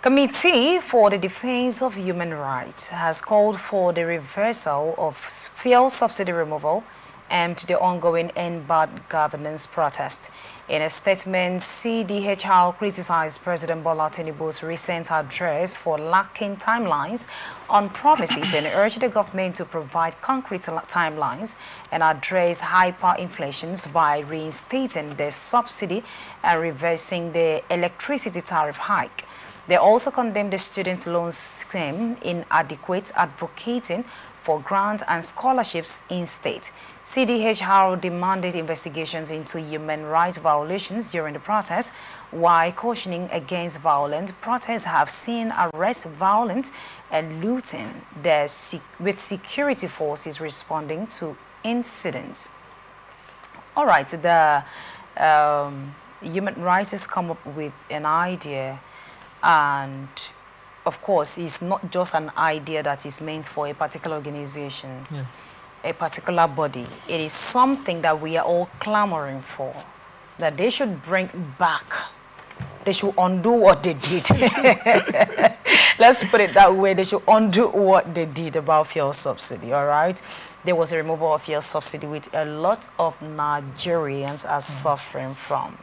Committee for the Defense of Human Rights has called for the reversal of fuel subsidy removal and the ongoing End Bad Governance protest. In a statement, CDHR criticized President Bola Tinubu's recent address for lacking timelines on promises and urged the government to provide concrete timelines and address hyperinflation by reinstating the subsidy and reversing the electricity tariff hike. They also condemned the student loan scheme inadequate, advocating for grants and scholarships instead. CDHR demanded investigations into human rights violations during the protest, while cautioning against violent protests have seen arrests, violence, and looting, with security forces responding to incidents. All right, the human rights has come up with an idea, and of course, it's not just an idea that is meant for a particular organization, a particular body. It is something that we are all clamoring for, that they should bring back. They should undo what they did. Let's put it that way. They should undo what they did about fuel subsidy, all right? There was a removal of fuel subsidy, which a lot of Nigerians are suffering from,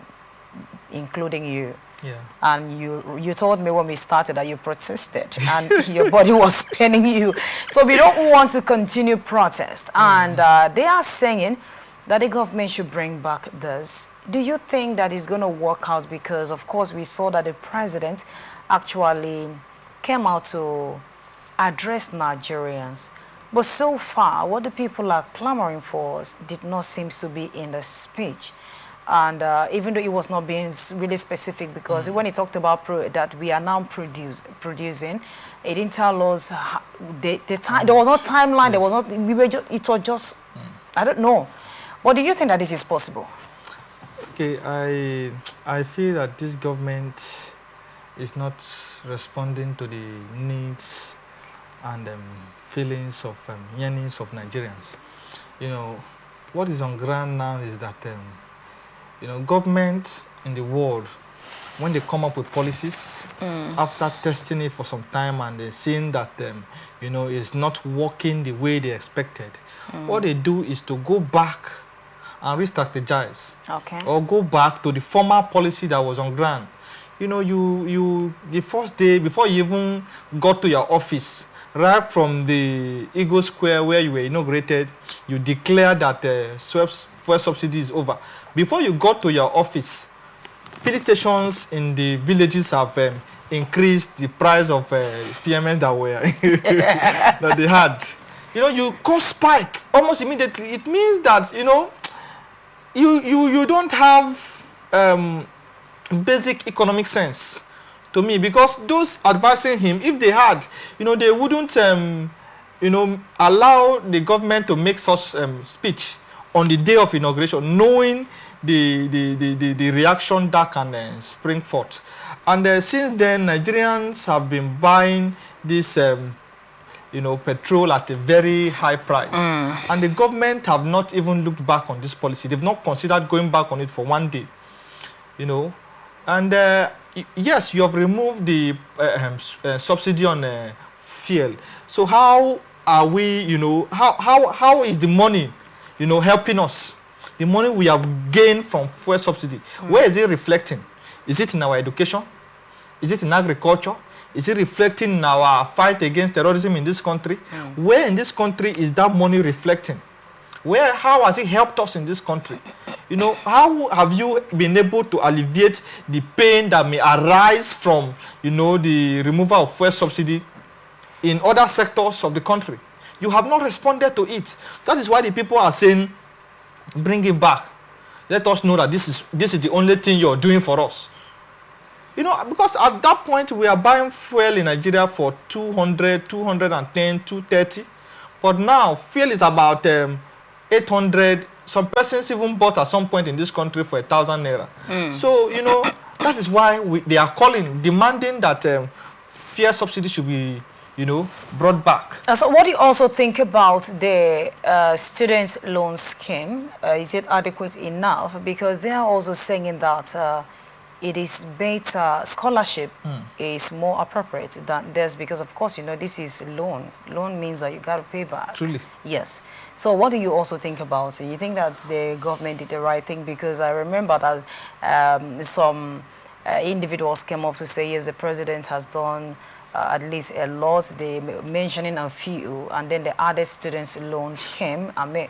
including you. Yeah. And you told me when we started that you protested and your body was paining you. So we don't want to continue protest. And they are saying that the government should bring back this. Do you think that is going to work out? Because, of course, we saw that the president actually came out to address Nigerians. But so far, what the people are clamoring for did not seem to be in the speech. And even though it was not being really specific, because when he talked about that we are now producing, it didn't tell us the time. There was no timeline. There was not. We were just. It was just. I don't know. What do you think that this is possible? Okay, I feel that this government is not responding to the needs and feelings of yearnings of Nigerians. You know, what is on ground now is that. You know, government in the world, when they come up with policies, after testing it for some time and they're seeing that, you know, it's not working the way they expected, what they do is to go back and re-strategize. Okay. Or go back to the former policy that was on ground. You know, the first day, before you even got to your office, right from the Eagle Square where you were inaugurated, you declared that fuel subsidy is over. Before you got to your office, filling stations in the villages have increased the price of PMS that they had. You know, you cause spike almost immediately. It means that, you know, you don't have basic economic sense to me, because those advising him, if they had, you know, they wouldn't, you know, allow the government to make such speech on the day of inauguration, knowing the reaction that can spring forth. And since then, Nigerians have been buying this, you know, petrol at a very high price. And the government have not even looked back on this policy. They've not considered going back on it for one day, you know. And yes, you have removed the subsidy on fuel. So how are we, you know, how is the money, you know, helping us? The money we have gained from fuel subsidy, where is it reflecting? Is it in our education? Is it in agriculture? Is it reflecting in our fight against terrorism in this country? Where in this country is that money reflecting? How has it helped us in this country? You know, how have you been able to alleviate the pain that may arise from, you know, the removal of fuel subsidy in other sectors of the country? You have not responded to it. That is why the people are saying, bring it back. Let us know that this is the only thing you're doing for us. You know, because at that point we are buying fuel in Nigeria for 200, 210, 230. But now fuel is about 800. Some persons even bought at some point in this country for 1,000 naira. So, you know, that is why they are demanding that fuel subsidy should be, you know, brought back. So what do you also think about the student loan scheme? Is it adequate enough? Because they are also saying that it is better, scholarship is more appropriate than this, because of course, you know, this is a loan. Loan means that you got to pay back. Truly. Yes. So what do you also think about it? You think that the government did the right thing? Because I remember that some individuals came up to say, yes, the president has done at least a lot. They mentioning a few, and then the other students' loans came. I mean,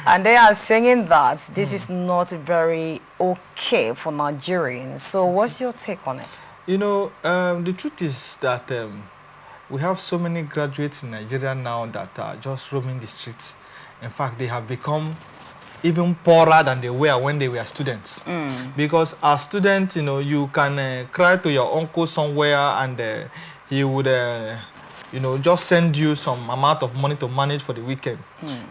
and they are saying that this is not very okay for Nigerians. So, what's your take on it? You know, the truth is that we have so many graduates in Nigeria now that are just roaming the streets. In fact, they have become even poorer than they were when they were students. Because as students, you know, you can cry to your uncle somewhere and he would, you know, just send you some amount of money to manage for the weekend.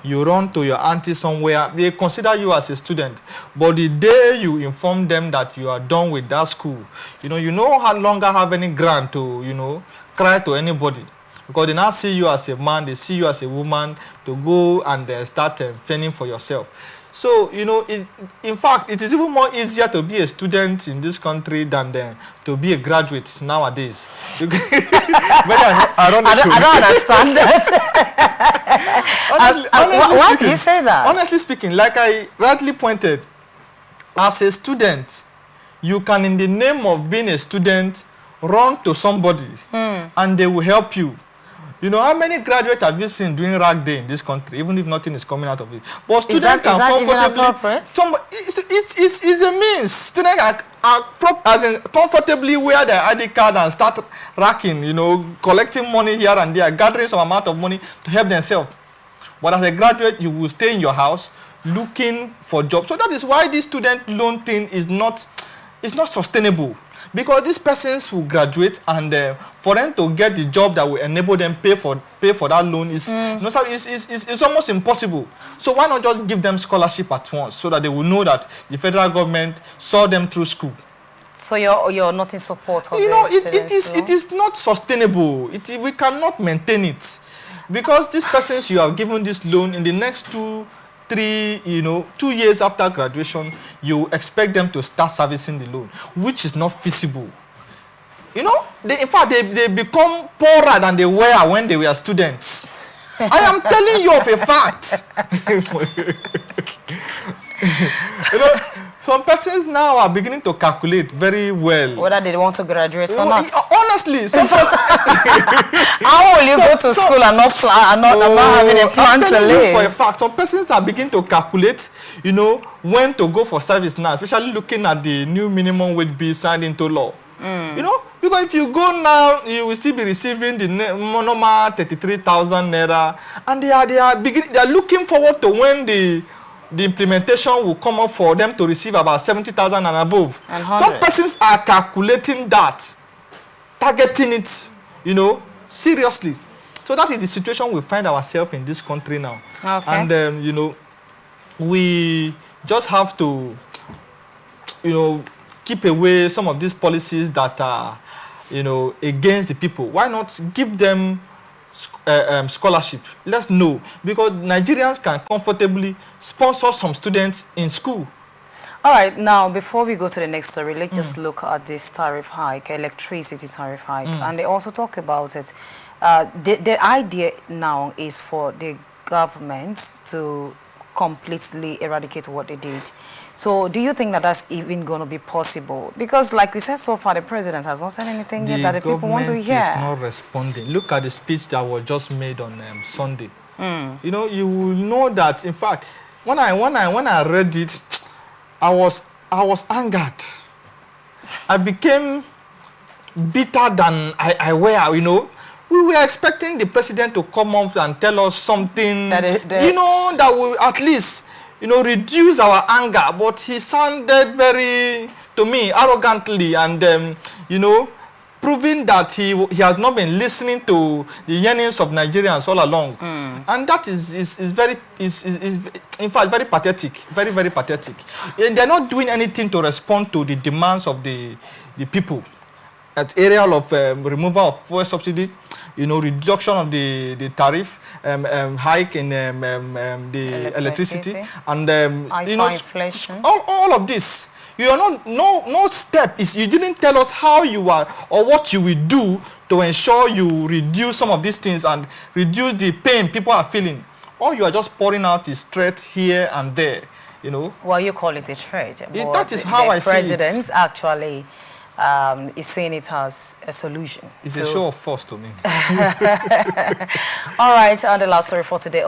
You run to your auntie somewhere, they consider you as a student. But the day you inform them that you are done with that school, you no longer have any grant to, you know, cry to anybody. Because they now see you as a man, they see you as a woman to go and start fending for yourself. So, you know, in fact, it is even more easier to be a student in this country than to be a graduate nowadays. Very ironically. I don't understand that. Why do you say that? Honestly speaking, like I rightly pointed, as a student, you can, in the name of being a student, run to somebody and they will help you. You know, how many graduates have you seen doing rag day in this country, even if nothing is coming out of it? But students can comfortably... It's a means. Students are comfortably wear their ID card and start racking, you know, collecting money here and there, gathering some amount of money to help themselves. But as a graduate, you will stay in your house looking for jobs. So that is why this student loan thing is not sustainable. Because these persons will graduate and for them to get the job that will enable them pay for that loan is it's almost impossible. So why not just give them scholarship at once so that they will know that the federal government saw them through school. So you're not in support of this? It is not sustainable. We cannot maintain it. Because these persons you have given this loan, in the next 2 years after graduation, you expect them to start servicing the loan, which is not feasible. You know, in fact, they become poorer than they were when they were students. I am telling you of a fact. You know, some persons now are beginning to calculate very well whether they want to graduate or not. Honestly, how will you go to school and not having a plan to live? For a fact, some persons are beginning to calculate, you know, when to go for service now, especially looking at the new minimum wage bill signed into law. You know, because if you go now, you will still be receiving the normal 33,000 naira, and they are looking forward to when the implementation will come up for them to receive about 70,000 and above. Some persons are calculating that, targeting it, you know, seriously. So that is the situation we find ourselves in this country now. Okay. And, you know, we just have to, you know, keep away some of these policies that are, you know, against the people. Why not give them scholarship? Let's know, because Nigerians can comfortably sponsor some students in school. All right, now before we go to the next story, let's just look at this tariff hike, electricity tariff hike, and they also talk about it. The idea now is for the government to completely eradicate what they did. So do you think that that's even going to be possible? Because like we said so far, the president has not said anything yet that the people want to hear. The government is not responding. Look at the speech that was just made on Sunday. You know, you will know that, in fact, when I read it, I was angered. I became bitter than I were, you know. We were expecting the president to come up and tell us something, you know, that will at least, you know, reduce our anger. But he sounded very, to me, arrogantly and, you know, proving that he has not been listening to the yearnings of Nigerians all along. And that is in fact very pathetic, very, very pathetic. And they're not doing anything to respond to the demands of the people. At area of removal of fuel subsidy, you know, reduction of the tariff, hike in the electricity, and you know, inflation. all of this. You are not, no step is, you didn't tell us how you are or what you will do to ensure you reduce some of these things and reduce the pain people are feeling. All you are just pouring out is threats here and there, you know. Well, you call it a threat. That is how I see it. The president actually is seeing it as a solution. It's a show of force to me. All right, and the last story for today.